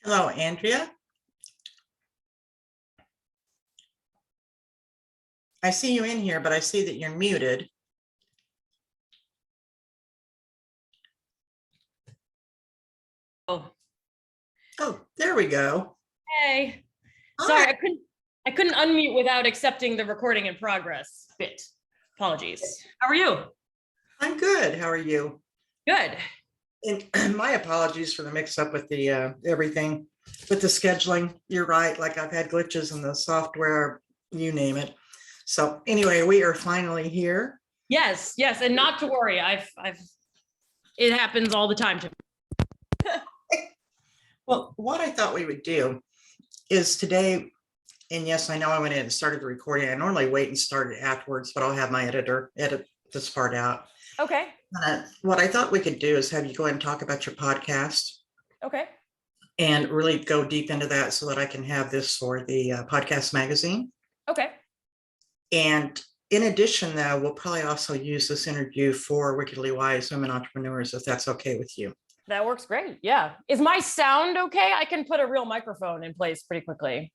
Hello, Andrea. I see you in here, but I see that you're muted. Oh, Oh, there we go. hey. All Sorry, right. I couldn't unmute without accepting the recording in progress bit. Apologies. How are you? I'm good. How are you? Good. And my apologies for the mix up with the everything with the scheduling. You're right. Like I've had glitches in the software, you name it. So anyway, we are finally here. Yes, yes, and not to worry. It happens all the time to me. Well, what I thought we would do is today, and yes, I know I went in and started the recording. I normally wait and start it afterwards, but I'll have my editor edit this part out. Okay. What I thought we could do is have you go ahead and talk about your podcast Okay. and really go deep into that so that I can have this for the podcast magazine. Okay. And in addition, though, we'll probably also use this interview for Wickedly Wise Women Entrepreneurs, if that's okay with you. That works great. Yeah. Is my sound okay? I can put a real microphone in place pretty quickly.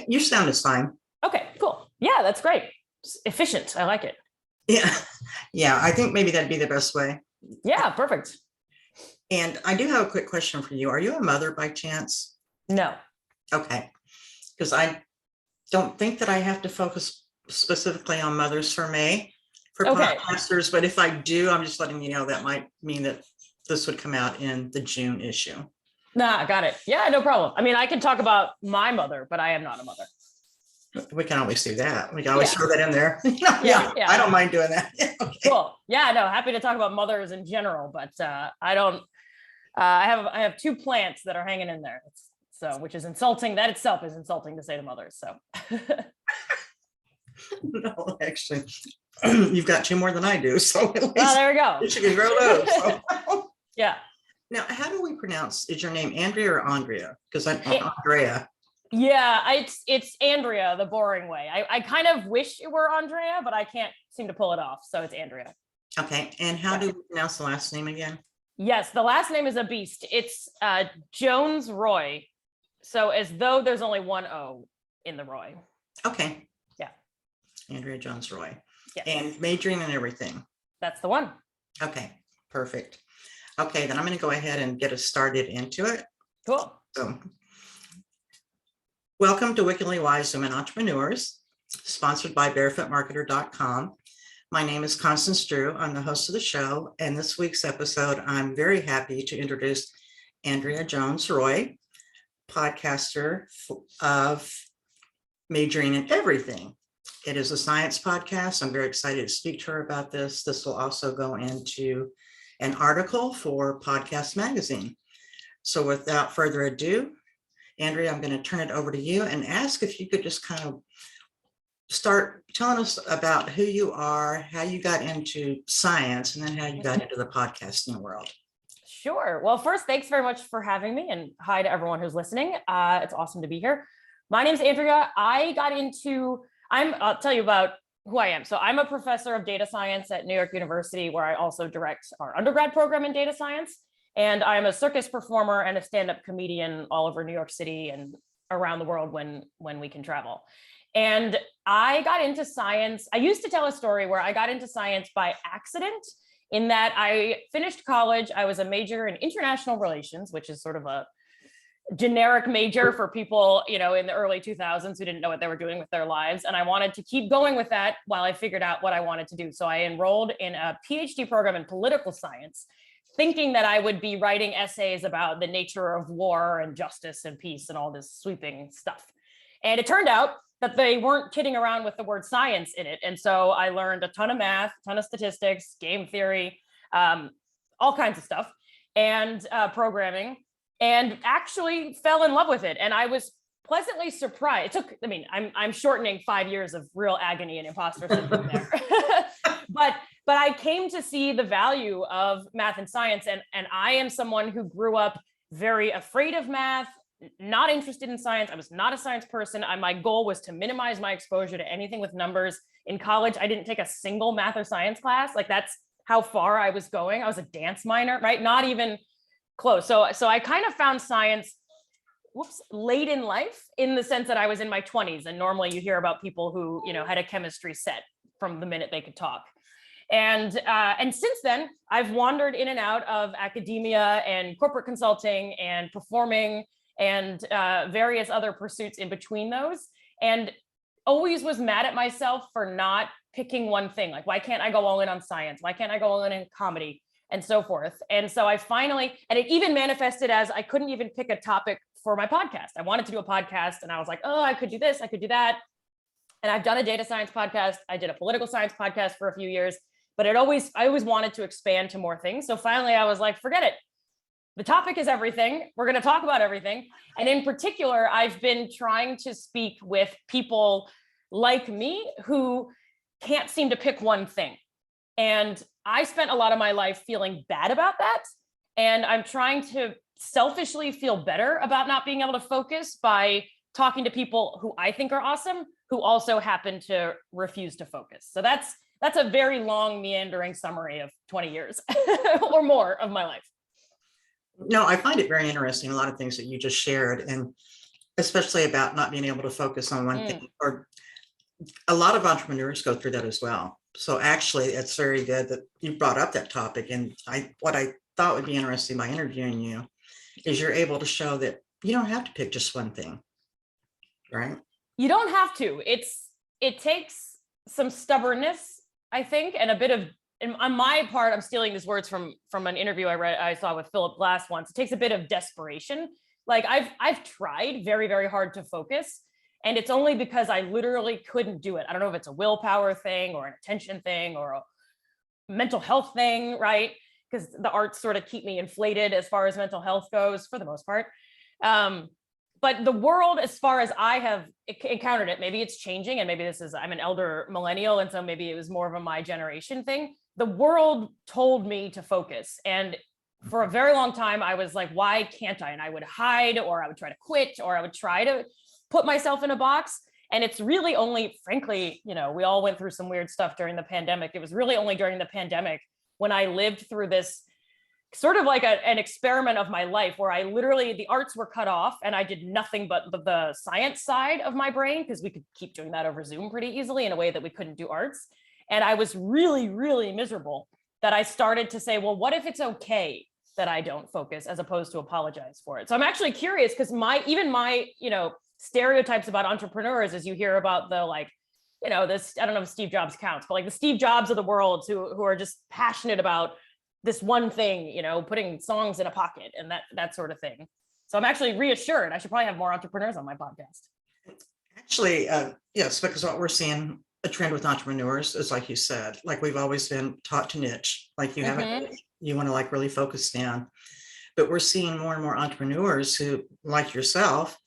Your sound is fine. Okay, cool. Yeah, that's great. It's efficient. I like it. Yeah. Yeah, I think maybe that'd be the best way. Yeah, perfect. And I do have a quick question for you. Are you a mother by chance? No. Okay. Because I don't think that I have to focus specifically on mothers for May for Okay. podcasters, but if I do, I'm just letting you know that might mean that this would come out in the June issue. Nah, got it. Yeah, no problem. I mean, I can talk about my mother, but I am not a mother. We can always do that. We can always throw that in there. Yeah. I don't mind doing that. Okay. Cool. Yeah, no, happy to talk about mothers in general, but I don't. I have two plants that are hanging in there. Which is insulting. That itself is insulting to say to mothers. So. No, actually, you've got two more than I do. So at least There we go. you can grow those. So. Yeah. Now, how do we pronounce? Is your name Andrea or Andrea? Because I'm Andrea. Yeah, it's Andrea, the boring way. I kind of wish it were Andrea, but I can't seem to pull it off. So it's Andrea. Okay. And how do we pronounce the last name again? Yes, the last name is a beast. It's Jones-Rooy. So as though there's only one O in the Roy. Okay. Yeah. Andrea Jones-Rooy. Yes. And majoring and everything. That's the one. Okay. Perfect. Okay, then I'm going to go ahead and get us started into it. Cool. So, welcome to Wickedly Wise Women Entrepreneurs, sponsored by barefootmarketer.com. My name is Constance Drew. I'm the host of the show. And this week's episode, I'm very happy to introduce Andrea Jones-Rooy, podcaster of Majoring in Everything. It is a science podcast. I'm very excited to speak to her about this. This will also go into an article for Podcast Magazine. So without further ado, Andrea, I'm going to turn it over to you and ask if you could just kind of start telling us about who you are, how you got into science, and then how you got into the podcasting world. Sure. Well, first, thanks very much for having me, and hi to everyone who's listening. It's awesome to be here. My name's Andrea. I'll tell you about who I am. So I'm a professor of data science at New York University, where I also direct our undergrad program in data science. And I'm a circus performer and a stand-up comedian all over New York City and around the world when we can travel. And I got into science. I used to tell a story where I got into science by accident, in that I finished college. I was a major in international relations, which is sort of a generic major for people, in the early 2000s who didn't know what they were doing with their lives. And I wanted to keep going with that while I figured out what I wanted to do. So I enrolled in a PhD program in political science, thinking that I would be writing essays about the nature of war and justice and peace and all this sweeping stuff. And it turned out that they weren't kidding around with the word science in it. And so I learned a ton of math, a ton of statistics, game theory, all kinds of stuff, and programming, and actually fell in love with it. And I was pleasantly surprised. I'm shortening 5 years of real agony and imposter syndrome there. But I came to see the value of math and science. And I am someone who grew up very afraid of math, not interested in science. I was not a science person. My goal was to minimize my exposure to anything with numbers. In college, I didn't take a single math or science class. Like, that's how far I was going. I was a dance minor, right? Not even close. So I kind of found science, late in life, in the sense that I was in my 20s. And normally you hear about people who, had a chemistry set from the minute they could talk. And since then, I've wandered in and out of academia and corporate consulting and performing and various other pursuits in between those. And always was mad at myself for not picking one thing. Like, why can't I go all in on science? Why can't I go all in comedy and so forth? And so I finally, and it even manifested as I couldn't even pick a topic for my podcast. I wanted to do a podcast and I was like, oh, I could do this, I could do that. And I've done a data science podcast. I did a political science podcast for a few years, but I always wanted to expand to more things. So finally I was like, forget it. The topic is everything. We're going to talk about everything. And in particular, I've been trying to speak with people like me who can't seem to pick one thing. And I spent a lot of my life feeling bad about that. And I'm trying to selfishly feel better about not being able to focus by talking to people who I think are awesome, who also happen to refuse to focus. So that's a very long, meandering summary of 20 years or more of my life. No, I find it very interesting, a lot of things that you just shared, and especially about not being able to focus on one thing. Or a lot of entrepreneurs go through that as well. So actually, it's very good that you brought up that topic. And what I thought would be interesting by interviewing you is you're able to show that you don't have to pick just one thing, right? You don't have to. It takes some stubbornness, I think, and a bit of, and on my part, I'm stealing these words from an interview I saw with Philip Glass once. It takes a bit of desperation. Like I've tried very, very hard to focus, and it's only because I literally couldn't do it. I don't know if it's a willpower thing or an attention thing or a mental health thing, right? Because the arts sort of keep me inflated as far as mental health goes for the most part. But the world, as far as I have encountered it, maybe it's changing, and maybe I'm an elder millennial, and so maybe it was more of a my generation thing. The world told me to focus. And for a very long time, I was like, why can't I? And I would hide, or I would try to quit, or I would try to put myself in a box. And it's really only, frankly, we all went through some weird stuff during the pandemic. It was really only during the pandemic when I lived through this sort of like an experiment of my life, where I literally, the arts were cut off and I did nothing but the science side of my brain, because we could keep doing that over Zoom pretty easily in a way that we couldn't do arts. And I was really, really miserable, that I started to say, well, what if it's okay that I don't focus, as opposed to apologize for it? So I'm actually curious, because my stereotypes about entrepreneurs, as you hear about the this, I don't know if Steve Jobs counts, but like the Steve Jobs of the world who are just passionate about this one thing, putting songs in a pocket and that sort of thing. So I'm actually reassured. I should probably have more entrepreneurs on my podcast. Actually, yes, because what we're seeing, a trend with entrepreneurs is, like you said, like we've always been taught to niche, like you haven't, you want to like really focus down. But we're seeing more and more entrepreneurs who, like yourself,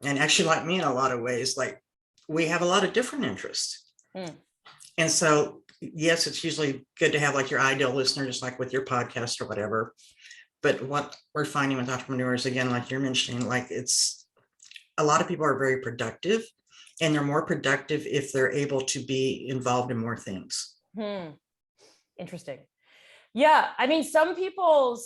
and actually like me in a lot of ways, like we have a lot of different interests. And so, yes, it's usually good to have like your ideal listener, just like with your podcast or whatever. But what we're finding with entrepreneurs, again, like you're mentioning, like it's a lot of people are very productive, and they're more productive if they're able to be involved in more things. Interesting. Yeah. I mean, some people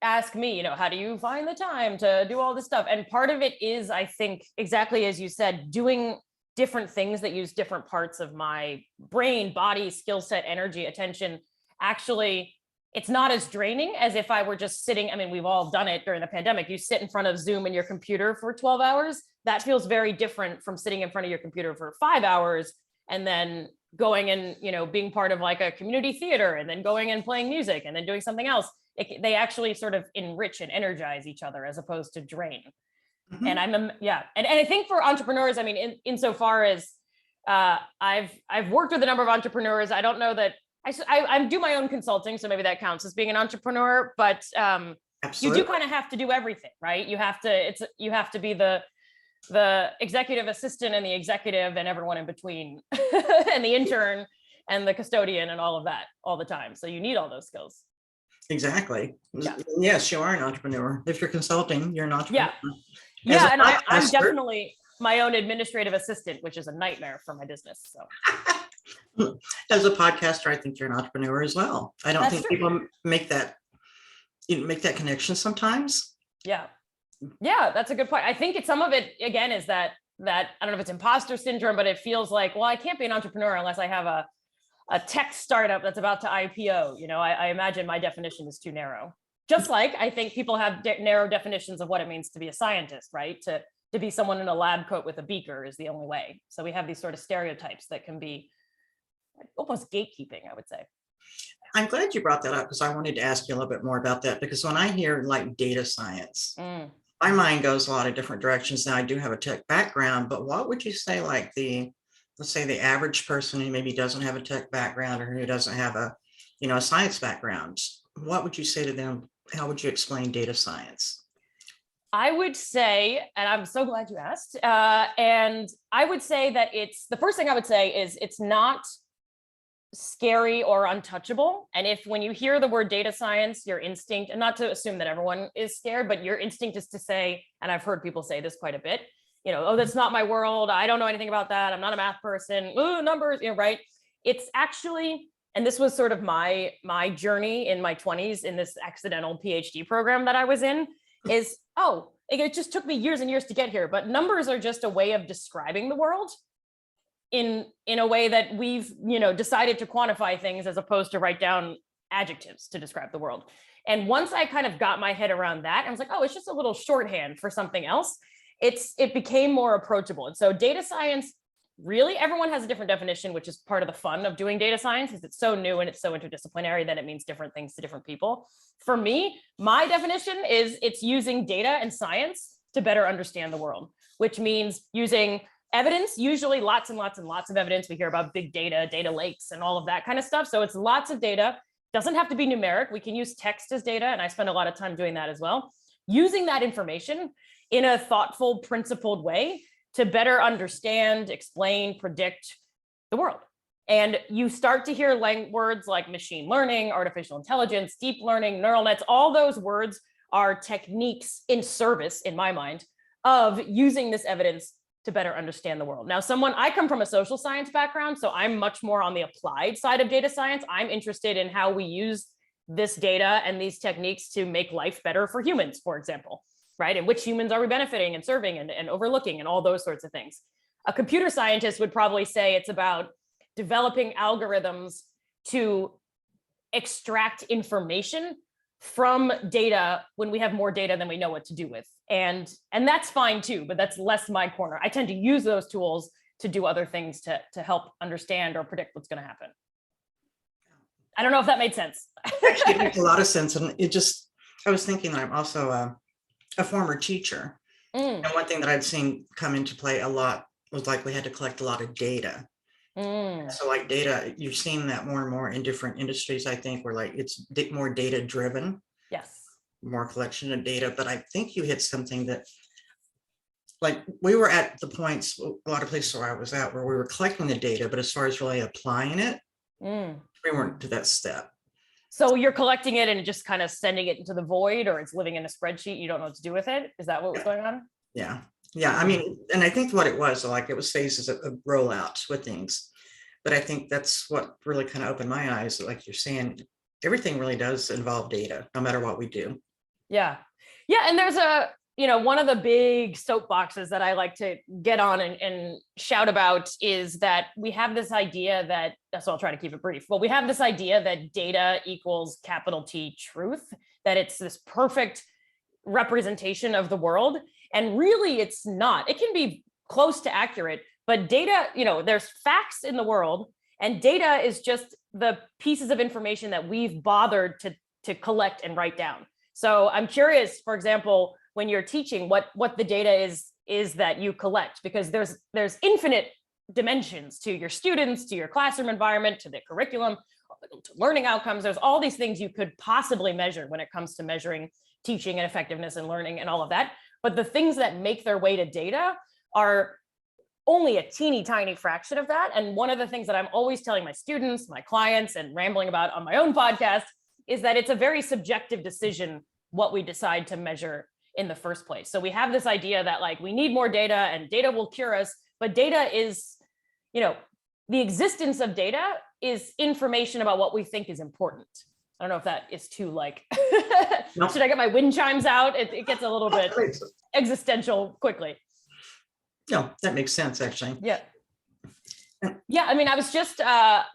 ask me, how do you find the time to do all this stuff? And part of it is, I think, exactly as you said, doing different things that use different parts of my brain, body, skill set, energy, attention. Actually, it's not as draining as if I were just sitting. I mean, we've all done it during the pandemic. You sit in front of Zoom and your computer for 12 hours. That feels very different from sitting in front of your computer for 5 hours and then going and, being part of like a community theater, and then going and playing music, and then doing something else. They actually sort of enrich and energize each other, as opposed to drain. And and I think for entrepreneurs, I mean, insofar as I've worked with a number of entrepreneurs, I don't know that I do my own consulting, so maybe that counts as being an entrepreneur. But you do kind of have to do everything, right? You have to be the executive assistant and the executive and everyone in between, and the intern and the custodian and all of that all the time. So you need all those skills. Exactly. Yeah. Yes, you are an entrepreneur. If you're consulting, you're an entrepreneur. Yeah, and I'm definitely my own administrative assistant, which is a nightmare for my business. So, as a podcaster, I think you're an entrepreneur as well. I don't think people make that make that connection sometimes. Yeah. Yeah, that's a good point. I think some of it, again, is that I don't know if it's imposter syndrome, but it feels like, well, I can't be an entrepreneur unless I have a tech startup that's about to IPO. I imagine my definition is too narrow. Just like I think people have narrow definitions of what it means to be a scientist, right? To be someone in a lab coat with a beaker is the only way. So we have these sort of stereotypes that can be almost gatekeeping, I would say. I'm glad you brought that up because I wanted to ask you a little bit more about that, because when I hear like data science, my mind goes a lot of different directions. Now I do have a tech background, but what would you say, like let's say the average person who maybe doesn't have a tech background or who doesn't have a science background, what would you say to them? How would you explain data science? I would say, and I'm so glad you asked, and I would say that the first thing I would say is it's not scary or untouchable. And when you hear the word data science, your instinct, and not to assume that everyone is scared, but your instinct is to say, and I've heard people say this quite a bit, oh, that's not my world. I don't know anything about that. I'm not a math person. Ooh, numbers, right? It's actually, and this was sort of my journey in my 20s in this accidental PhD program that I was in, is, it just took me years and years to get here, but numbers are just a way of describing the world in a way that we've, decided to quantify things as opposed to write down adjectives to describe the world. And once I kind of got my head around that, I was like, oh, it's just a little shorthand for something else. It became more approachable. And so data science, really, everyone has a different definition, which is part of the fun of doing data science, is it's so new and it's so interdisciplinary that it means different things to different people. For me, my definition is it's using data and science to better understand the world, which means using evidence, usually lots and lots and lots of evidence. We hear about big data, data lakes, and all of that kind of stuff. So it's lots of data. Doesn't have to be numeric. We can use text as data, and I spend a lot of time doing that as well. Using that information in a thoughtful, principled way to better understand, explain, predict the world. And you start to hear words like machine learning, artificial intelligence, deep learning, neural nets. All those words are techniques in service, in my mind, of using this evidence to better understand the world. Now, I come from a social science background, so I'm much more on the applied side of data science. I'm interested in how we use this data and these techniques to make life better for humans, for example, right? And which humans are we benefiting and serving and overlooking and all those sorts of things. A computer scientist would probably say it's about developing algorithms to extract information from data when we have more data than we know what to do with. And that's fine too, but that's less my corner. I tend to use those tools to do other things to help understand or predict what's going to happen. I don't know if that made sense. Actually, it makes a lot of sense. And I was thinking that I'm also a former teacher. And one thing that I've seen come into play a lot was like we had to collect a lot of data. So like data, you're seeing that more and more in different industries, I think, where like it's more data driven. Yes. More collection of data. But I think you hit something that, like, we were at the points, a lot of places where I was at, where we were collecting the data, but as far as really applying it, we weren't to that step. So you're collecting it and just kind of sending it into the void, or it's living in a spreadsheet, you don't know what to do with it? Is that what was going on? Yeah. I mean, and I think what it was, like, it was phases of rollout with things. But I think that's what really kind of opened my eyes. Like you're saying, everything really does involve data, no matter what we do. Yeah. And there's one of the big soapboxes that I like to get on and shout about is that we have this idea that, so I'll try to keep it brief, but we have this idea that data equals capital T truth, that it's this perfect representation of the world. And really it's not. It can be close to accurate, but data, there's facts in the world, and data is just the pieces of information that we've bothered to collect and write down. So I'm curious, for example, when you're teaching, what the data is that you collect, because there's infinite dimensions to your students, to your classroom environment, to the curriculum, to learning outcomes. There's all these things you could possibly measure when it comes to measuring teaching and effectiveness and learning and all of that. But the things that make their way to data are only a teeny tiny fraction of that. And one of the things that I'm always telling my students, my clients, and rambling about on my own podcast is that it's a very subjective decision what we decide to measure in the first place. So we have this idea that like we need more data and data will cure us, but data is, the existence of data is information about what we think is important. I don't know if that is too like, No. should I get my wind chimes out? It gets a little bit existential quickly. No, that makes sense, actually. Yeah. Yeah, I mean, I was just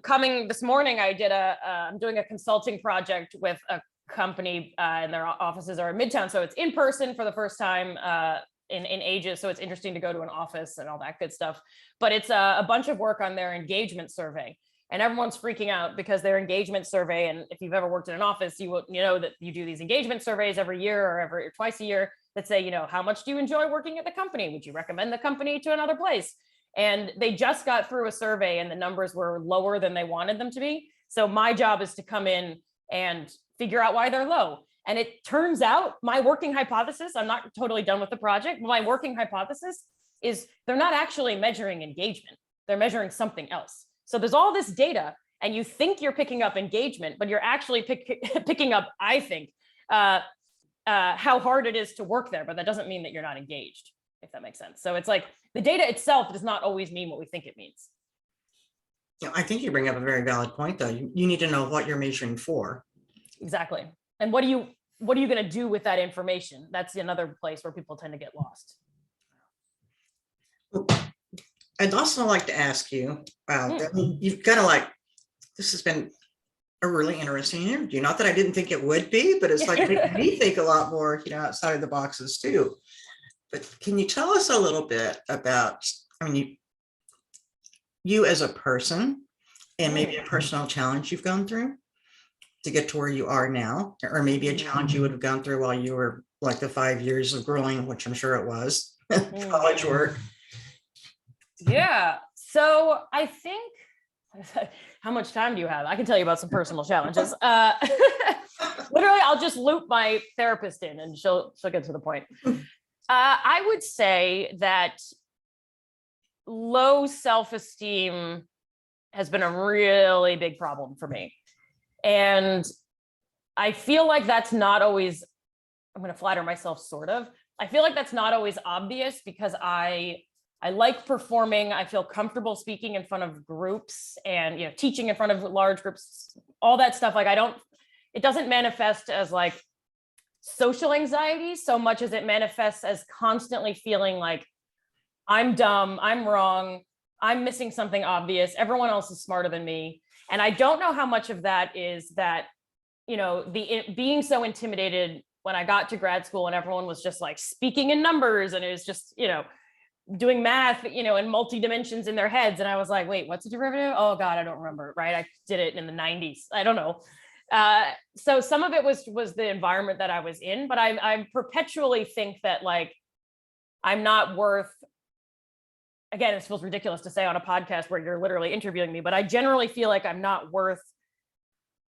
coming this morning. I'm doing a consulting project with a company, and their offices are in Midtown, so it's in person for the first time in ages. So it's interesting to go to an office and all that good stuff. But it's a bunch of work on their engagement survey, and everyone's freaking out because their engagement survey. And if you've ever worked in an office, you know that you do these engagement surveys every year or twice a year that say, how much do you enjoy working at the company? Would you recommend the company to another place? And they just got through a survey and the numbers were lower than they wanted them to be. So my job is to come in and figure out why they're low. And it turns out my working hypothesis, I'm not totally done with the project, but my working hypothesis is they're not actually measuring engagement. They're measuring something else. So there's all this data and you think you're picking up engagement, but you're actually picking up, I think, how hard it is to work there, but that doesn't mean that you're not engaged, if that makes sense. So it's like the data itself does not always mean what we think it means. I think you bring up a very valid point, though. You need to know what you're measuring for. Exactly. And what are you going to do with that information? That's another place where people tend to get lost. I'd also like to ask you, you've kind of like, this has been a really interesting interview. Not that I didn't think it would be, but it's like making me think a lot more, outside of the boxes too. But can you tell us a little bit about, you as a person and maybe a personal challenge you've gone through to get to where you are now, or maybe a challenge you would have gone through while you were like the 5 years of growing, which I'm sure it was, college work. Yeah. So I think, how much time do you have? I can tell you about some personal challenges. Literally, I'll just loop my therapist in and she'll get to the point. I would say that low self-esteem has been a really big problem for me. And I feel like that's not always, I'm going to flatter myself, sort of. I feel like that's not always obvious because I like performing. I feel comfortable speaking in front of groups and, teaching in front of large groups, all that stuff. Like it doesn't manifest as like social anxiety so much as it manifests as constantly feeling like I'm dumb, I'm wrong, I'm missing something obvious, everyone else is smarter than me. And I don't know how much of that is that, being so intimidated when I got to grad school and everyone was just like speaking in numbers and it was just, doing math, in multi-dimensions in their heads. And I was like, wait, what's a derivative? Oh God, I don't remember, right? I did it in the 90s. I don't know. So some of it was the environment that I was in, but I perpetually think that like, I'm not worth, again, it feels ridiculous to say on a podcast where you're literally interviewing me, but I generally feel like I'm not worth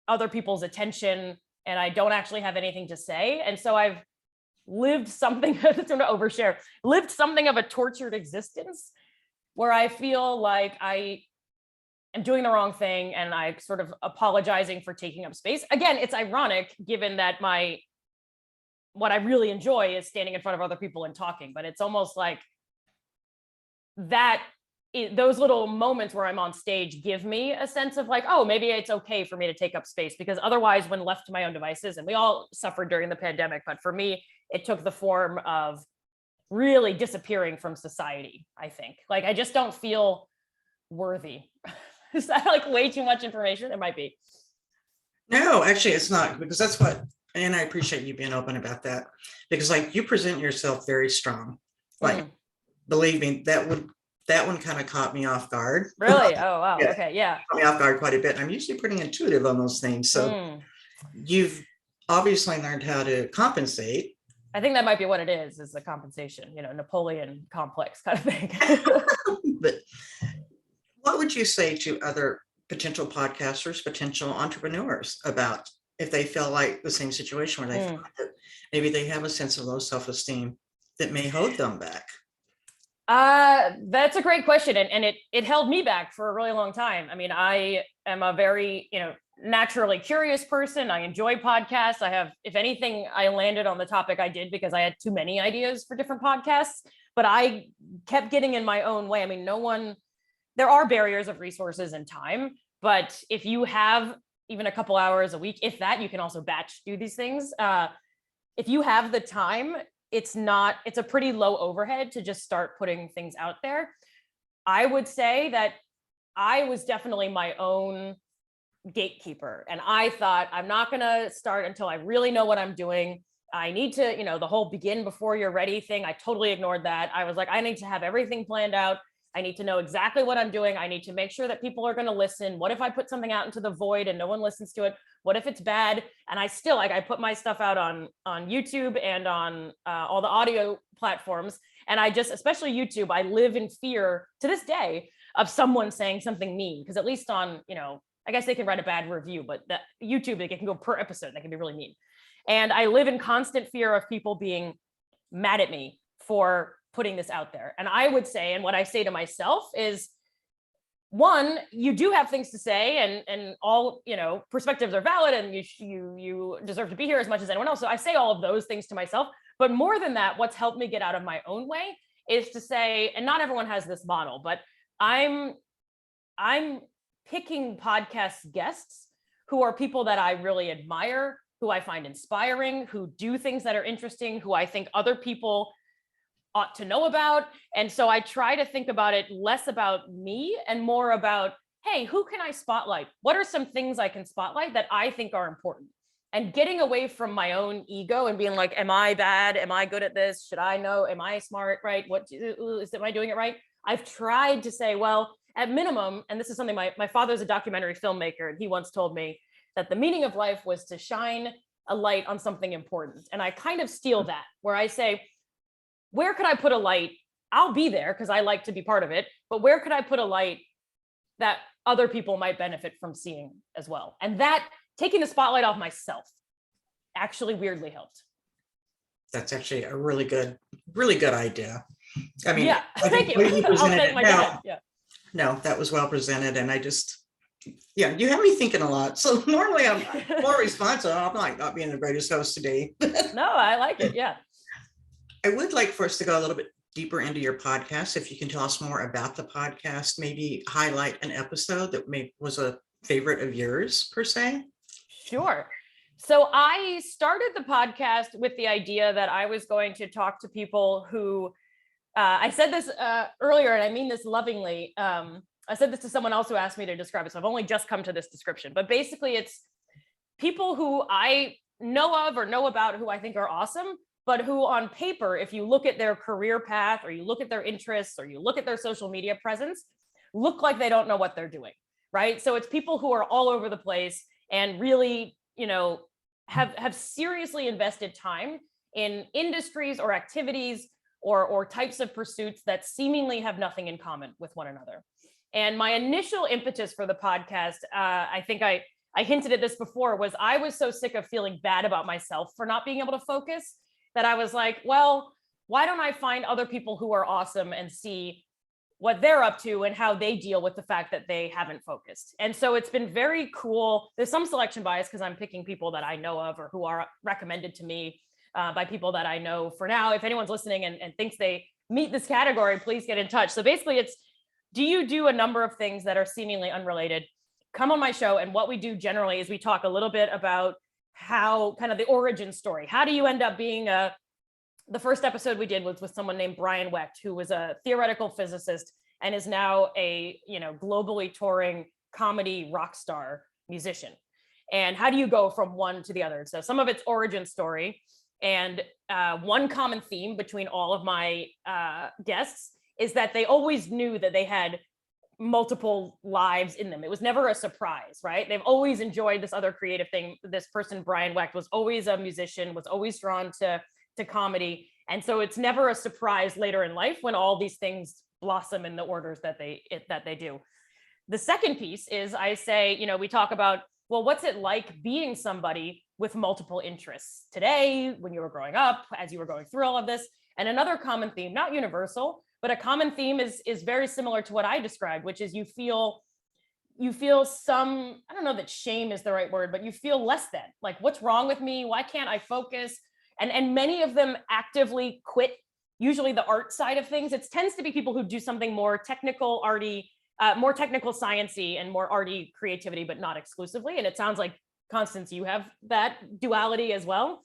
other people's attention and I don't actually have anything to say. And so I've lived something, I'm going to overshare, lived something of a tortured existence where I feel like I am doing the wrong thing and I'm sort of apologizing for taking up space. Again, it's ironic given that what I really enjoy is standing in front of other people and talking, but it's almost like those little moments where I'm on stage give me a sense of like, oh, maybe it's okay for me to take up space, because otherwise when left to my own devices, and we all suffered during the pandemic, but for me, it took the form of really disappearing from society, I think. Like, I just don't feel worthy. Is that like way too much information? It might be. No, actually it's not, because that's and I appreciate you being open about that, because like you present yourself very strong. Like, believe me, that one kind of caught me off guard. Really? Oh, wow. Yeah. Okay. Yeah. Caught me off guard quite a bit. I'm usually pretty intuitive on those things. So you've obviously learned how to compensate. I think that might be what it is the compensation, Napoleon complex kind of thing. But what would you say to other potential podcasters, potential entrepreneurs about if they feel like the same situation where they feel that maybe they have a sense of low self-esteem that may hold them back? That's a great question. And it held me back for a really long time. I mean, I am a very, naturally curious person. I enjoy podcasts. if anything, I landed on the topic I did because I had too many ideas for different podcasts, but I kept getting in my own way. I mean, there are barriers of resources and time, but if you have, even a couple hours a week. If that, you can also batch do these things. If you have the time, it's a pretty low overhead to just start putting things out there. I would say that I was definitely my own gatekeeper. And I thought, I'm not going to start until I really know what I'm doing. I need to, the whole begin before you're ready thing. I totally ignored that. I was like, I need to have everything planned out. I need to know exactly what I'm doing. I need to make sure that people are going to listen. What if I put something out into the void and no one listens to it? What if it's bad? And I still, I put my stuff out on YouTube and on all the audio platforms. And I just, especially YouTube, I live in fear to this day of someone saying something mean. Because at least on, I guess they can write a bad review, but that YouTube, they can go per episode. They can be really mean. And I live in constant fear of people being mad at me for putting this out there. And I would say, and what I say to myself is, one, you do have things to say, and all, perspectives are valid, and you deserve to be here as much as anyone else. So I say all of those things to myself. But more than that, what's helped me get out of my own way is to say, and not everyone has this model, but I'm picking podcast guests who are people that I really admire, who I find inspiring, who do things that are interesting, who I think other people ought to know about. And so I try to think about it less about me and more about, hey, who can I spotlight? What are some things I can spotlight that I think are important? And getting away from my own ego and being like, am I bad? Am I good at this? Should I know? Am I smart? Right? Am I doing it right? I've tried to say, well, at minimum, and this is something my father's a documentary filmmaker, and he once told me that the meaning of life was to shine a light on something important. And I kind of steal that, where I say, where could I put a light? I'll be there because I like to be part of it, but where could I put a light that other people might benefit from seeing as well? And that, taking the spotlight off myself, actually weirdly helped. That's actually a really good idea. I mean, yeah, thank you. I'll thank my dad. Yeah. No, that was well presented. And you have me thinking a lot. So normally I'm more responsive. I'm like not being the greatest host today. No, I like it. Yeah. I would like for us to go a little bit deeper into your podcast. If you can tell us more about the podcast, maybe highlight an episode that was a favorite of yours per se. Sure. So I started the podcast with the idea that I was going to talk to people who, I said this earlier, and I mean this lovingly. I said this to someone else who asked me to describe it. So I've only just come to this description, but basically it's people who I know of or know about who I think are awesome, but who on paper, if you look at their career path or you look at their interests or you look at their social media presence, look like they don't know what they're doing, right? So it's people who are all over the place and really, have seriously invested time in industries or activities or types of pursuits that seemingly have nothing in common with one another. And my initial impetus for the podcast, I think I hinted at this before, was I was so sick of feeling bad about myself for not being able to focus that I was like, well, why don't I find other people who are awesome and see what they're up to and how they deal with the fact that they haven't focused. And so it's been very cool. There's some selection bias because I'm picking people that I know of or who are recommended to me by people that I know. For now, if anyone's listening and thinks they meet this category, please get in touch. So basically it's, do you do a number of things that are seemingly unrelated? Come on my show. And what we do generally is we talk a little bit about how kind of the origin story. How do you end up being the first episode we did was with someone named Brian Wecht, who was a theoretical physicist and is now a, globally touring comedy rock star musician. And how do you go from one to the other? So some of it's origin story, and one common theme between all of my guests is that they always knew that they had multiple lives in them. It was never a surprise, right? They've always enjoyed this other creative thing. This person, Brian Wecht, was always a musician, was always drawn to comedy. And so it's never a surprise later in life when all these things blossom in the orders that they do. The second piece is I say, we talk about, well, what's it like being somebody with multiple interests today, when you were growing up, as you were going through all of this? And another common theme, not universal, but a common theme is very similar to what I described, which is you feel some, I don't know that shame is the right word, but you feel less than, like, what's wrong with me? Why can't I focus? And many of them actively quit, usually the art side of things. It tends to be people who do something more technical, arty, more technical sciencey and more arty creativity, but not exclusively. And it sounds like, Constance, you have that duality as well.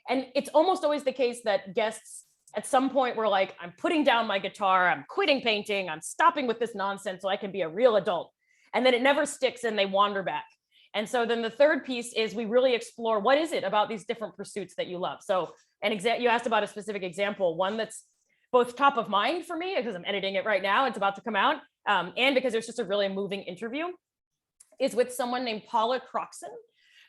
And it's almost always the case that guests at some point were like, I'm putting down my guitar, I'm quitting painting, I'm stopping with this nonsense so I can be a real adult. And then it never sticks and they wander back. And so then the third piece is we really explore what is it about these different pursuits that you love. So you asked about a specific example, one that's both top of mind for me because I'm editing it right now, it's about to come out, and because it was just a really moving interview, is with someone named Paula Croxon,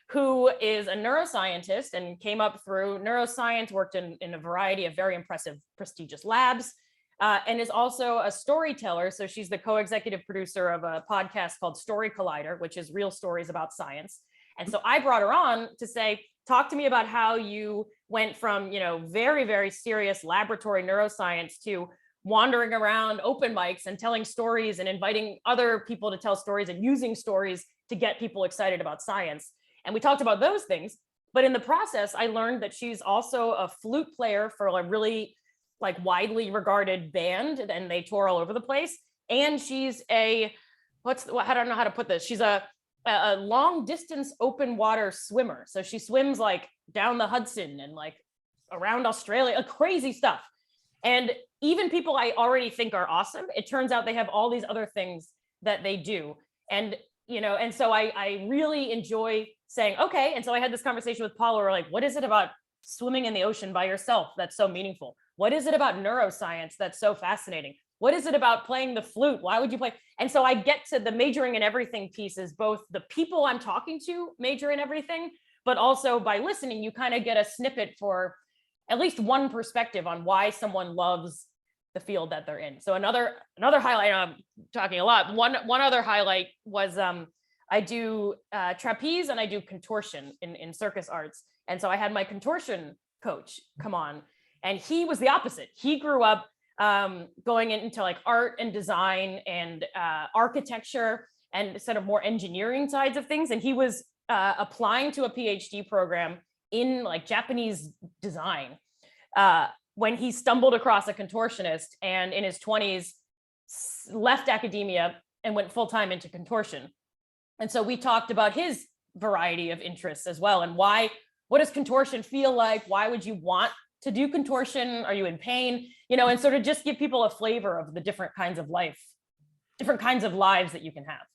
who is a neuroscientist and came up through neuroscience, worked in a variety of very impressive, prestigious labs, and is also a storyteller. So she's the co-executive producer of a podcast called Story Collider, which is real stories about science. And so I brought her on to say, talk to me about how you went from, very, very serious laboratory neuroscience to wandering around open mics and telling stories and inviting other people to tell stories and using stories to get people excited about science. And we talked about those things, but in the process, I learned that she's also a flute player for a really widely regarded band, and they tour all over the place. And she's I don't know how to put this. She's a long distance open water swimmer. So she swims down the Hudson and around Australia, crazy stuff. And even people I already think are awesome, it turns out they have all these other things that they do. And and so I really enjoy saying, okay. And so I had this conversation with Paula, where what is it about swimming in the ocean by yourself that's so meaningful? What is it about neuroscience that's so fascinating? What is it about playing the flute? Why would you play? And so I get to the majoring in everything piece is both the people I'm talking to major in everything, but also by listening, you kind of get a snippet for at least one perspective on why someone loves the field that they're in. So another highlight, I'm talking a lot. One other highlight was I do trapeze and I do contortion in circus arts. And so I had my contortion coach come on, and he was the opposite. He grew up going into art and design and architecture and sort of more engineering sides of things. And he was applying to a PhD program in Japanese design when he stumbled across a contortionist, and in his 20s left academia and went full-time into contortion. And so we talked about his variety of interests as well, and what does contortion feel like? Why would you want to do contortion? Are you in pain? And sort of just give people a flavor of the different kinds of lives that you can have.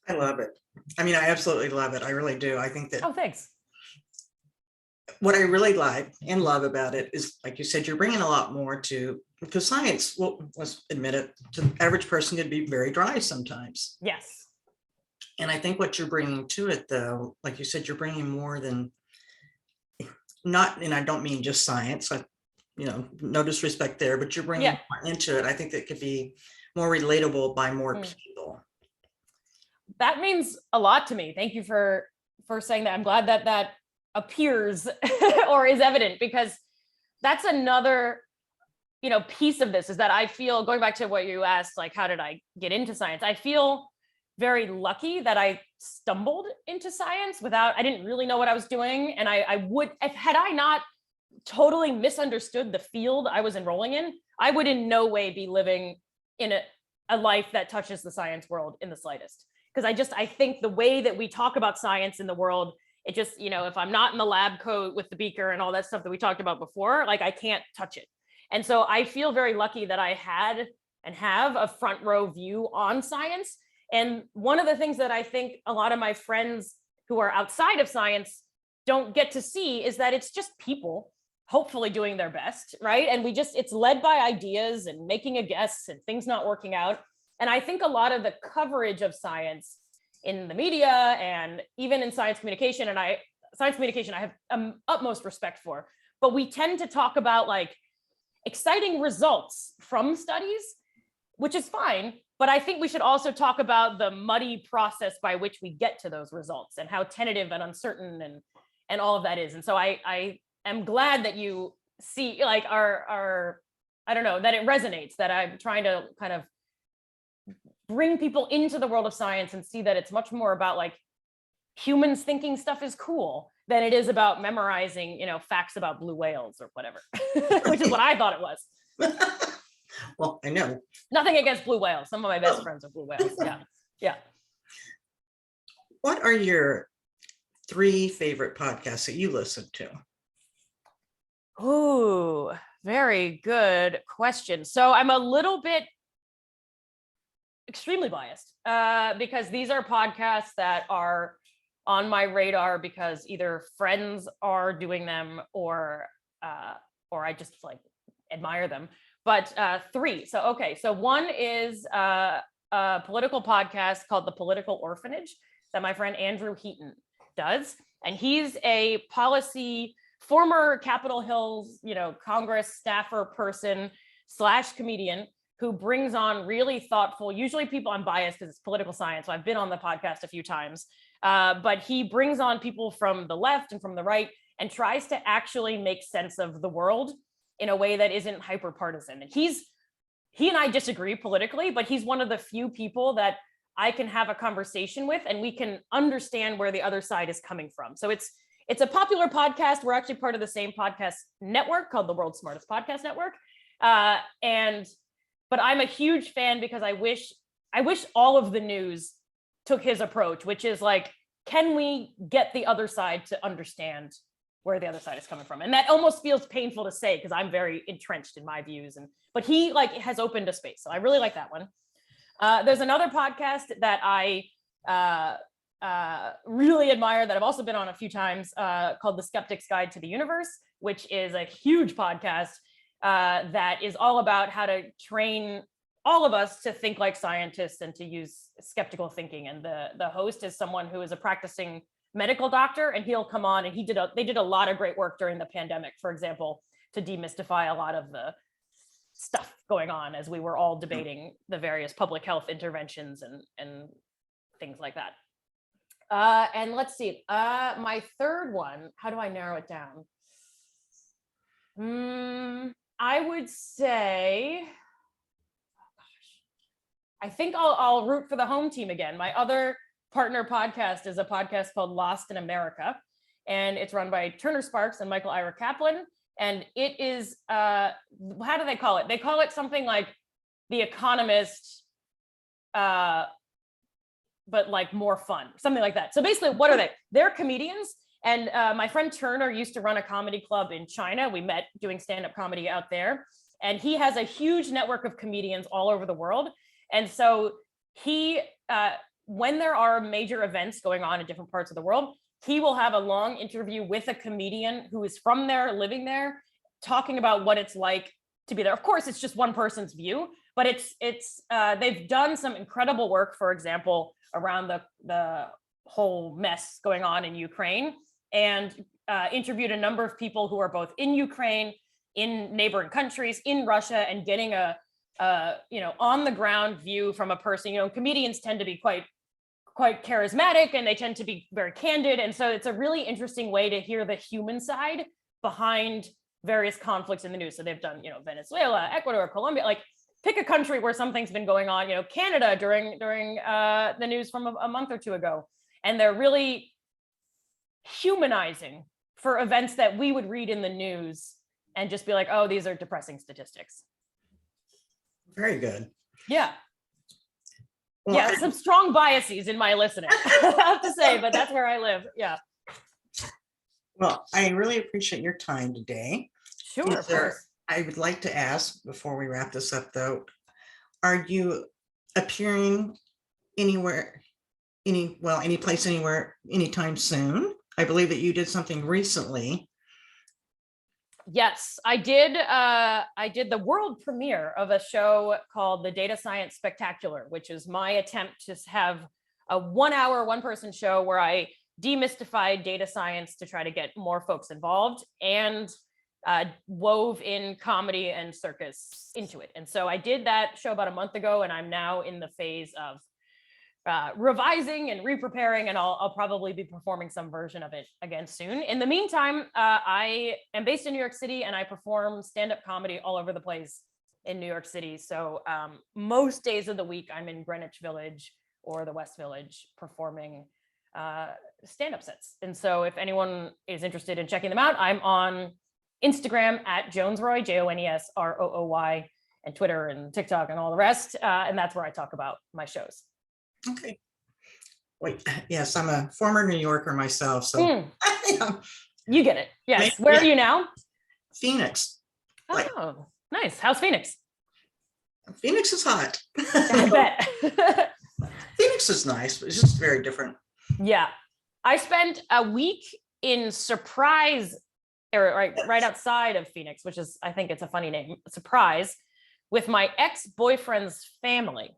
I love it. I mean, I absolutely love it. I really do. I think that. Oh, thanks. What I really like and love about it is, like you said, you're bringing a lot more because science, let's admit it, to the average person could be very dry sometimes. Yes. And I think what you're bringing to it, though, like you said, you're bringing more than and I don't mean just science, no disrespect there, but you're bringing more into it. I think that could be more relatable by more people. That means a lot to me. Thank you for saying that. I'm glad that appears or is evident, because that's another piece of this, is that I feel, going back to what you asked, how did I get into science? I feel very lucky that I stumbled into science I didn't really know what I was doing. And had I not totally misunderstood the field I was enrolling in, I would in no way be living in a life that touches the science world in the slightest. Because I think the way that we talk about science in the world, it just, if I'm not in the lab coat with the beaker and all that stuff that we talked about before, I can't touch it. And so I feel very lucky that I had and have a front row view on science. And one of the things that I think a lot of my friends who are outside of science don't get to see is that it's just people hopefully doing their best, right? And it's led by ideas and making a guess and things not working out. And I think a lot of the coverage of science in the media and even in science communication, I have utmost respect for, but we tend to talk about exciting results from studies, which is fine. But I think we should also talk about the muddy process by which we get to those results and how tentative and uncertain and all of that is. And so I am glad that you see our I don't know, that it resonates, that I'm trying to kind of bring people into the world of science and see that it's much more about humans thinking stuff is cool than it is about memorizing, facts about blue whales or whatever, which is what I thought it was. Well, I know. Nothing against blue whales. Some of my best friends are blue whales. Yeah. Yeah. What are your 3 favorite podcasts that you listen to? Ooh, very good question. So I'm a little bit extremely biased because these are podcasts that are on my radar because either friends are doing them or I just like admire them. But 3. So okay, so one is a political podcast called The Political Orphanage that my friend Andrew Heaton does, and he's a policy former Capitol Hill's Congress staffer person / comedian who brings on really thoughtful, usually people, I'm biased because it's political science, so I've been on the podcast a few times, but he brings on people from the left and from the right and tries to actually make sense of the world in a way that isn't hyper partisan. And he and I disagree politically, but he's one of the few people that I can have a conversation with and we can understand where the other side is coming from. So it's a popular podcast. We're actually part of the same podcast network called the World's Smartest Podcast Network. But I'm a huge fan because I wish all of the news took his approach, which is like, can we get the other side to understand where the other side is coming from? And that almost feels painful to say because I'm very entrenched in my views, but he like has opened a space. So I really like that one. There's another podcast that I really admire that I've also been on a few times called The Skeptic's Guide to the Universe, which is a huge podcast that is all about how to train all of us to think like scientists and to use skeptical thinking. And the host is someone who is a practicing medical doctor, and he'll come on and they did a lot of great work during the pandemic, for example, to demystify a lot of the stuff going on as we were all debating the various public health interventions and things like that. And let's see, my third one, how do I narrow it down? I would say, I think I'll root for the home team again. My other partner podcast is a podcast called Lost in America, and it's run by Turner Sparks and Michael Ira Kaplan. And it is, how do they call it? They call it something like The Economist, but like more fun, something like that. So basically, what are they? They're comedians. And my friend Turner used to run a comedy club in China. We met doing stand-up comedy out there. And he has a huge network of comedians all over the world. And so he, when there are major events going on in different parts of the world, he will have a long interview with a comedian who is from there, living there, talking about what it's like to be there. Of course, it's just one person's view, but they've done some incredible work, for example, around the whole mess going on in Ukraine, and interviewed a number of people who are both in Ukraine, in neighboring countries, in Russia, and getting a on the ground view from a person. Comedians tend to be quite charismatic, and they tend to be very candid. And so it's a really interesting way to hear the human side behind various conflicts in the news. So they've done, Venezuela, Ecuador, Colombia, like pick a country where something's been going on, Canada during the news from a month or two ago. And they're really humanizing for events that we would read in the news and just be like, oh, these are depressing statistics. Very good. Yeah. Well, Yeah, some strong biases in my listening, I have to say, but that's where I live. Yeah. Well, I really appreciate your time today. Sure, of course. I would like to ask before we wrap this up, though, are you appearing anywhere, any place, anywhere, anytime soon? I believe that you did something recently. Yes, I did. I did the world premiere of a show called The Data Science Spectacular, which is my attempt to have a 1 hour, one person show where I demystified data science to try to get more folks involved and wove in comedy and circus into it. And so I did that show about a month ago, and I'm now in the phase of revising and re-preparing, and I'll probably be performing some version of it again soon. In the meantime, I am based in New York City, and I perform stand-up comedy all over the place in New York City. So most days of the week, I'm in Greenwich Village or the West Village performing stand-up sets. And so if anyone is interested in checking them out, I'm on Instagram at Jones-Rooy, Jonesrooy, and Twitter and TikTok and all the rest. And that's where I talk about my shows. Okay. Wait, yes, I'm a former New Yorker myself, so yeah. You get it. Yes. Maybe, Where are you now? Phoenix. Oh, nice. How's Phoenix? Phoenix is hot. I bet. Phoenix is nice, but it's just very different. Yeah. I spent a week in Surprise, right outside of Phoenix, which is, I think it's a funny name, Surprise, with my ex-boyfriend's family,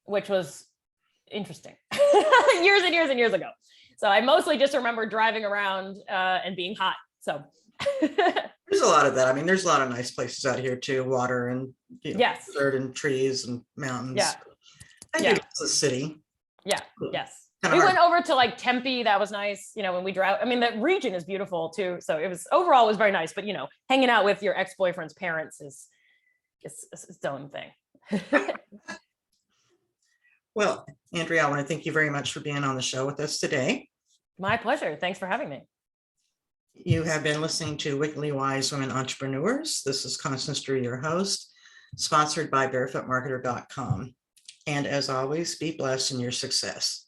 which was interesting. Years and years and years ago. So I mostly just remember driving around and being hot. So there's a lot of that. I mean, there's a lot of nice places out here too, water and yes, desert and trees and mountains. Yeah. I think it's a city. Yeah. Yes. Kinda We hard. went over to like Tempe. That was nice. When we drove, I mean, the region is beautiful too. So it was overall it was very nice, but hanging out with your ex-boyfriend's parents is its own thing. Well, Andrea, I want to thank you very much for being on the show with us today. My pleasure. Thanks for having me. You have been listening to Wickedly Wise Women Entrepreneurs. This is Constance, your host, sponsored by barefootmarketer.com. And as always, be blessed in your success.